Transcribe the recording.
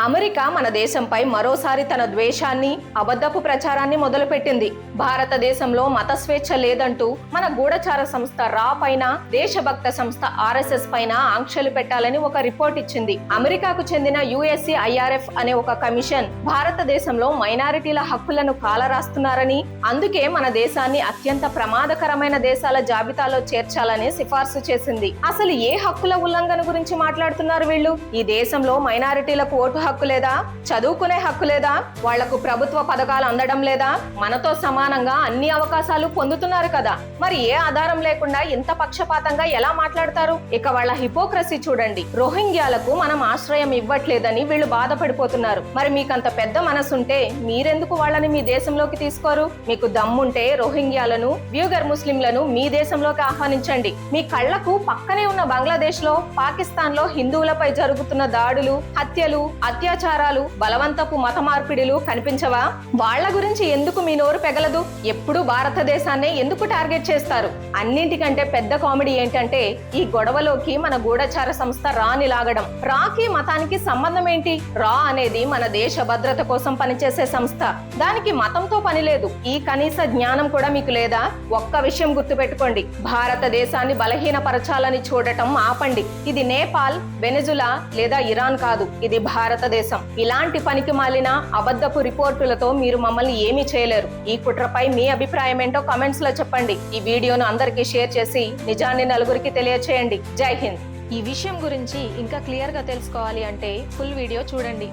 America మన దేశంపై మరోసారి తన ద్వేషాన్ని, అబద్ధపు ప్రచారాన్ని మొదలుపెట్టింది. భారతదేశంలో మత స్వేచ్ఛ లేదంటూ మన గూఢచార సంస్థ రా పైన, దేశభక్త సంస్థ RSS పైన ఆంక్షలు పెట్టాలని ఒక రిపోర్ట్ ఇచ్చింది. అమెరికాకు చెందిన USCIRF అనే ఒక కమిషన్ భారతదేశంలో మైనారిటీల హక్కులను కాలరాస్తున్నారని, అందుకే మన దేశాన్ని అత్యంత ప్రమాదకరమైన దేశాల జాబితాలో చేర్చాలని సిఫార్సు చేసింది. అసలు ఏ హక్కుల ఉల్లంఘన గురించి మాట్లాడుతున్నారు వీళ్ళు? ఈ దేశంలో మైనారిటీలకు ఓటు హక్కు లేదా? చదువుకునే హక్కు లేదా? వాళ్లకు ప్రభుత్వ పథకాలు అందడం లేదా? మనతో సమానంగా అన్ని అవకాశాలు పొందుతున్నారు కదా, మరి ఏ ఆధారం లేకుండా ఇంత పక్షపాతంగా ఎలా మాట్లాడతారు? ఇక వాళ్ళ హిపోక్రసీ చూడండి. రోహింగ్యాలకు మనం ఆశ్రయం ఇవ్వట్లేదని వీళ్ళు బాధపడిపోతున్నారు. మరి మీకంత పెద్ద మనసుంటే మీరెందుకు వాళ్ళని మీ దేశంలోకి తీసుకోరు? మీకు దమ్ముంటే రోహింగ్యాలను, వ్యూగర్ ముస్లింలను మీ దేశంలోకి ఆహ్వానించండి. మీ కళ్లకు పక్కనే ఉన్న బంగ్లాదేశ్ లో, పాకిస్తాన్ లో హిందువులపై జరుగుతున్న దాడులు, హత్యలు, అత్యాచారాలు, బలవంతపు మత మార్పిడిలు కనిపించవా? వాళ్ల గురించి ఎందుకు మీ నోరు పెగలదు? ఎప్పుడు భారతదేశాన్నే ఎందుకు టార్గెట్ చేస్తారు? అన్నింటికంటే పెద్ద కామెడీ ఏంటంటే ఈ గొడవలోకి మన గూఢచార సంస్థ రాని లాగడం. రాకి మతానికి సంబంధం ఏంటి? రా అనేది మన దేశ భద్రత కోసం పనిచేసే సంస్థ. దానికి మతంతో పని లేదు. ఈ కనీస జ్ఞానం కూడా మీకు లేదా? ఒక్క విషయం గుర్తుపెట్టుకోండి, భారతదేశాన్ని బలహీనపరచాలని చూడటం ఆపండి. ఇది నేపాల్, వెనెజులా లేదా ఇరాన్ కాదు, ఇది భారతదేశం. ఇలాంటి పనికి మాలిన అబద్ధపు రిపోర్టులతో మీరు మమ్మల్ని ఏమీ చేయలేరు. ఈ కుట్రపై మీ అభిప్రాయం ఏంటో కామెంట్స్ లో చెప్పండి. ఈ వీడియోను అందరికీ షేర్ చేసి నిజాన్ని నలుగురికి తెలియచేయండి. జై హింద్. ఈ విషయం గురించి ఇంకా క్లియర్ గా తెలుసుకోవాలి అంటే ఫుల్ వీడియో చూడండి.